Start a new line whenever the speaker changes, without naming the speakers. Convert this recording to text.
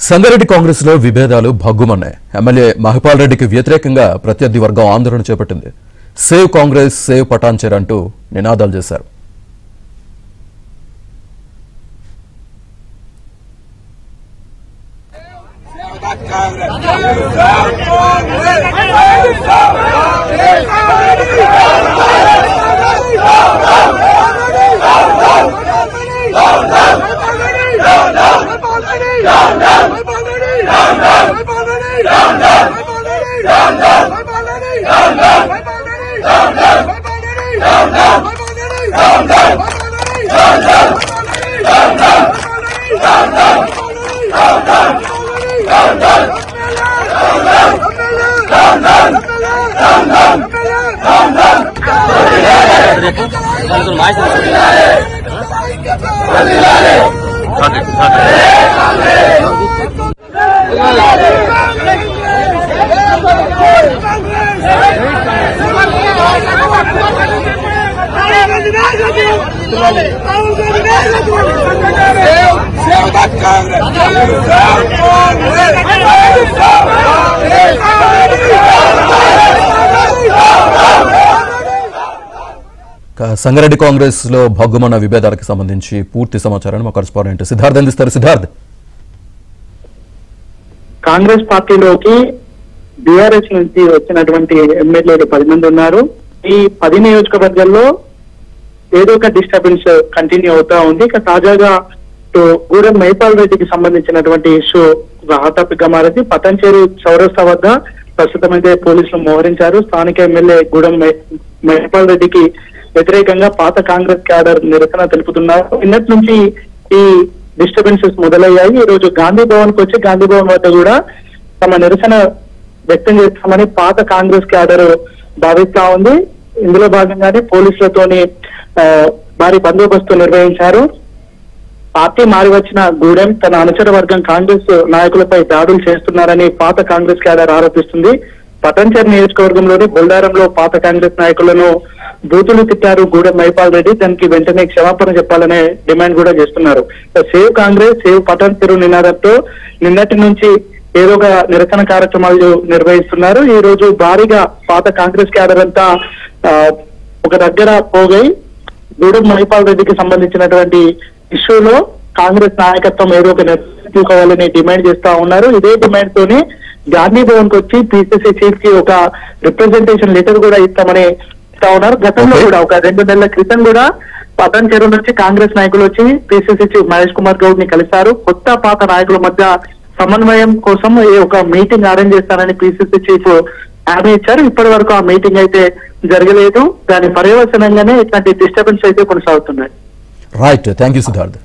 సంగారెడ్డి కాంగ్రెస్ లో విభేదాలు భగ్గుమన్నాయి. ఎమ్మెల్యే మహిపాల్ రెడ్డికి వ్యతిరేకంగా ప్రత్యర్థి వర్గం ఆందోళన చేపట్టింది. సేవ్ కాంగ్రెస్, సేవ్ పటాన్చెరు అంటూ నినాదాలు చేశారు. సంగారెడ్డి కాంగ్రెస్ లో భగ్గుమన్న విభేదాలకు సంబంధించి పూర్తి సమాచారాన్ని మా కరెస్పాండెంట్ సిద్ధార్థ్ అందిస్తారు. సిద్ధార్థ్,
కాంగ్రెస్ పార్టీలోకి బీఆర్ఎస్ నుంచి వచ్చినటువంటి ఎమ్మెల్యేలు 10 మంది ఉన్నారు. ఈ 10 నియోజకవర్గాల్లో ఏదో ఒక డిస్టర్బెన్స్ కంటిన్యూ అవుతా ఉంది. ఇక తాజాగా గూడెం మహిపాల్ రెడ్డికి సంబంధించినటువంటి ఇష్యూ హాటాపిక్ గా మారింది. పటాన్చెరు చౌరస్తా వద్ద ప్రస్తుతం అయితే పోలీసులు మోహరించారు. స్థానిక ఎమ్మెల్యే గూడెం మహిపాల్ రెడ్డికి వ్యతిరేకంగా పాత కాంగ్రెస్ క్యాడర్ నిరసన తెలుపుతున్నారు. నిన్నటి నుంచి ఈ డిస్టర్బెన్సెస్ మొదలయ్యాయి. ఈ రోజు గాంధీ భవన్ కు వచ్చి గాంధీ భవన్ వద్ద కూడా తమ నిరసన వ్యక్తం చేస్తామని పాత కాంగ్రెస్ క్యాడర్ భావిస్తా ఉంది. ఇందులో భాగంగానే పోలీసులతోని భారీ బందోబస్తు నిర్వహించారు. పార్టీ మారి వచ్చిన గూడెం తన అనుచర వర్గం కాంగ్రెస్ నాయకులపై దాడులు చేస్తున్నారని పాత కాంగ్రెస్ క్యాడర్ ఆరోపిస్తుంది. పటాన్చెరు నియోజకవర్గంలోని బొల్లారంలో పాత కాంగ్రెస్ నాయకులను బూతులు తిట్టారు గూడెం మహిపాల్ రెడ్డి. దానికి వెంటనే క్షమాపణ చెప్పాలనే డిమాండ్ కూడా చేస్తున్నారు. సేవ్ కాంగ్రెస్, సేవ్ పటాన్చెరు నినాదంతో నిన్నటి నుంచి ఏదో ఒక నిరసన కార్యక్రమాలు నిర్వహిస్తున్నారు. ఈ రోజు భారీగా పాత కాంగ్రెస్ క్యాడర్ అంతా ఒక దగ్గర పోగై గూడెం మహిపాల్ రెడ్డికి సంబంధించినటువంటి ఇష్యూలో కాంగ్రెస్ నాయకత్వం ఏదో ఒక నిర్ణయం తీసుకోవాలని డిమాండ్ చేస్తా ఉన్నారు. ఇదే డిమాండ్ తోనే గాంధీ భవన్ కు వచ్చి పిసిసి చీఫ్ కి ఒక రిప్రజెంటేషన్ లెటర్ కూడా ఇస్తామని ఇస్తా ఉన్నారు. గతంలో కూడా ఒక 2 నెలల క్రితం కూడా పటాన్చెరు నుంచి కాంగ్రెస్ నాయకులు వచ్చి పిసిసి చీఫ్ మహేష్ కుమార్ గౌడ్ ని కలిశారు. కొత్త పాత నాయకుల మధ్య సమన్వయం కోసం ఒక మీటింగ్ అరేంజ్ చేస్తారని పిసిసి చీఫ్ హామీ ఇచ్చారు. ఇప్పటి వరకు ఆ మీటింగ్ అయితే జరగలేదు. దాని పర్యవసనంగానే ఇట్లాంటి డిస్టర్బెన్స్ అయితే కొనసాగుతున్నాయి.
Right, thank you Siddharth.